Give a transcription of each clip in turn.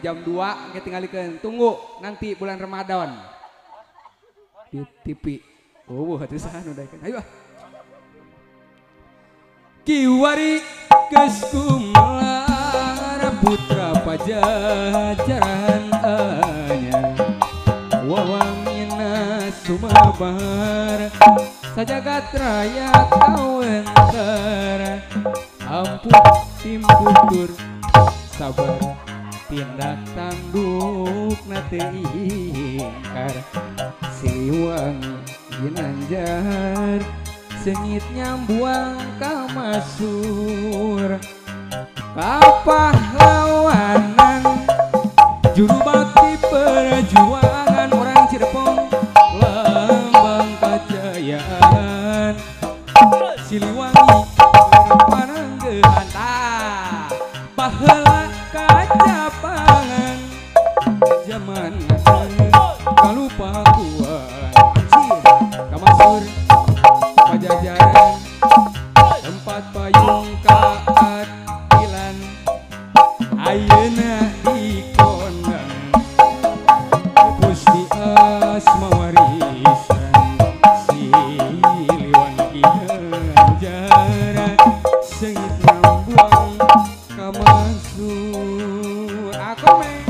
jam 2 kita tinggalkan. Tunggu nanti bulan Ramadan di TV. Oh, hati sahan udah kan. Ayo. Kiwari keskumelar putra pajajaran anyar wawangina sumabar sajagat raya kawentar ampun timbutur sabar tindak tanduk nate ingkar Siliwangi Ginanjar sengit nyambuang kamasur kapahlawanan juru bakti perjuangan orang Cirebon lambang kejayaan Siliwangi pananggehan baheula kacapangan zaman kalupakuan kamasur pajajaran tempat payung keadilan ayeuna dikondang pusti asma warisan Siliwangi Ginanjar sengit nyambuang kamasur aku meh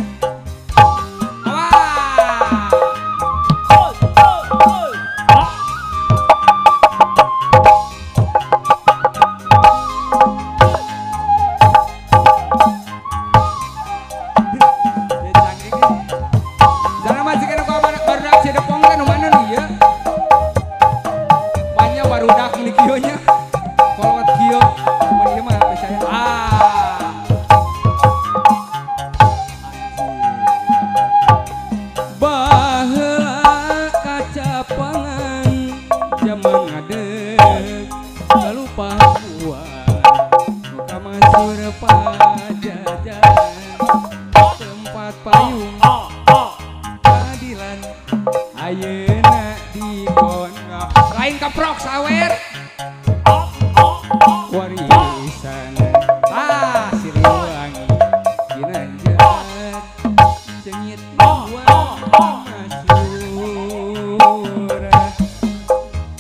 tempat payung keadilan ayeuna dikondang lain keprok sawer warisan Siliwangi Ginanjar sengit nyambuang kamasur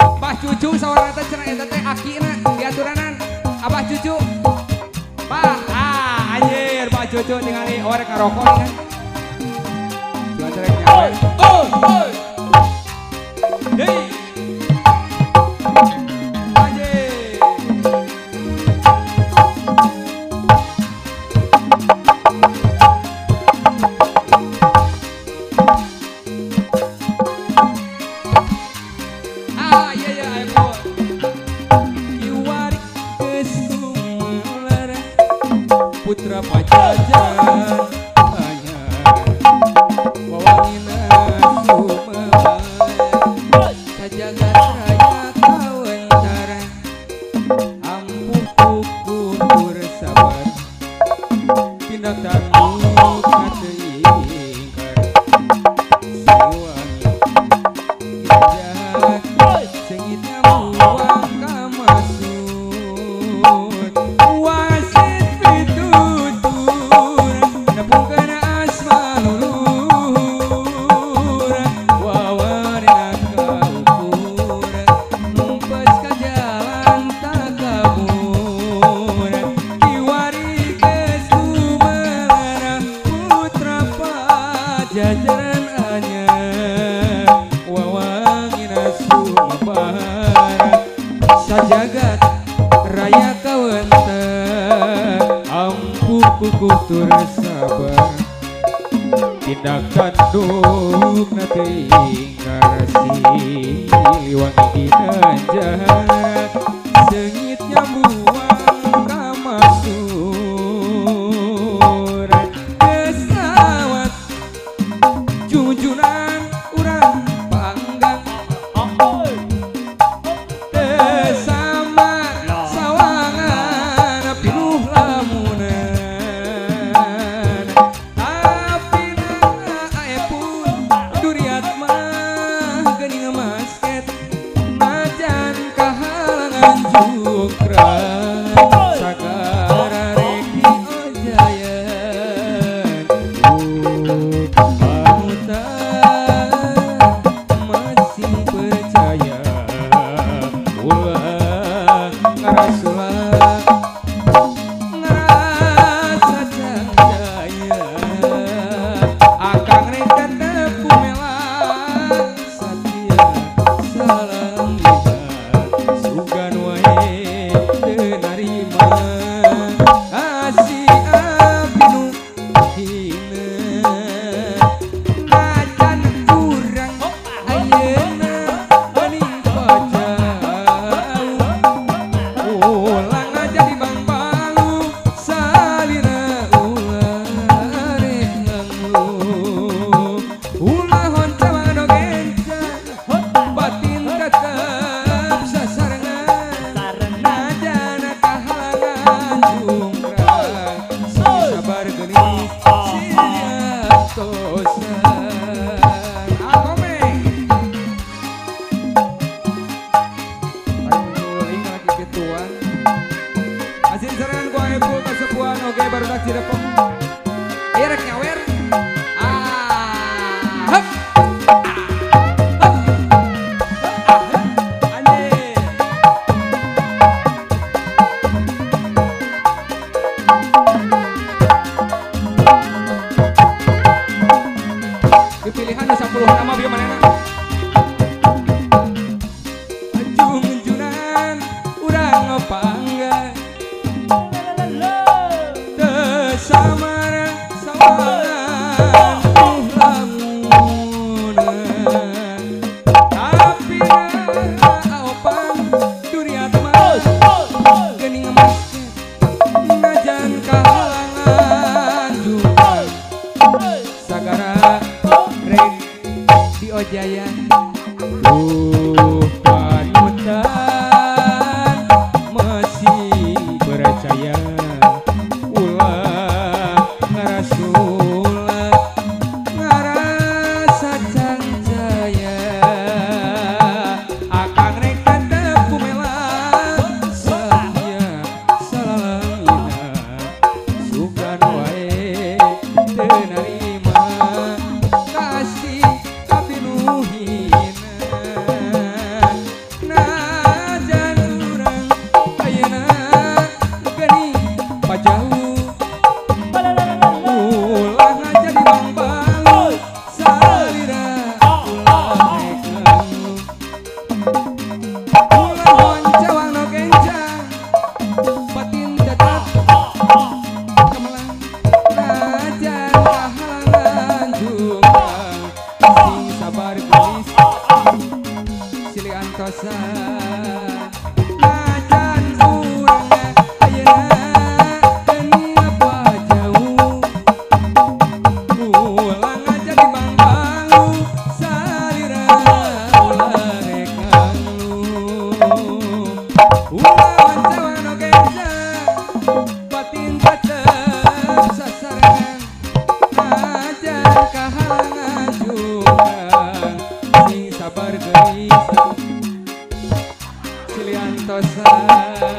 Abah cucu saudara teh cenah eta teh akina diaturanan Abah cucu Pak anjir Pak cucu ningali orek ngarokok kan cuaca rek nyawer deui putra pajajaran anyar wawangina sumabar sajagat raya kawentar ampuh kukur sabar tindak tanduk nate ingkar Siliwangi Ginanjar sengit nyambuang kamasur wasit pitutur nepungkeun asma luluhur wawarina kaukur numpes ka jalan takabur kiwari geus lumelar putra pajajaran anyar wawangina sumabar sajagat raya kawentar ampuh kukutur sabar tindak tanduk nate ingkar Siliwangi Ginanjar sengit nyambuang kamasur pesawat junjunan urang panggang sama sawangan pinuh lamunan tapi pun duriat mah geuning masket najan kahalangan jukra Ayo rek nyawer. Hup. Anjir. Pilihan 10 nama bieu manehna. Anjung-anjunan urang ngepangga teu samarang sawangan lamunan tapi aopan duriat mah geuning masjid najan kahalangan juga sagara rek di Ojaya panutan masih percaya ulah ngarasula ngarasa cancaya akang rek tetep kumelang saya salalangina sugan wae teu narima kasih tapi nu hina najan urang ayeuna geuning pajauh ulah ngajadi bang balu salira ulah rek ngeluh ulah wancawang no kencang batin tetap kemelang najan kahalangan jungkang sing sabar gelis silih antosan najan urang ayeuna geuning pajauh ulah ngajadi bang balu salira ulah rek ngeluh ulah wancawan no kencang batin tetep sasarangan najan kahalangan jungkang sing sabar gelis silih antosan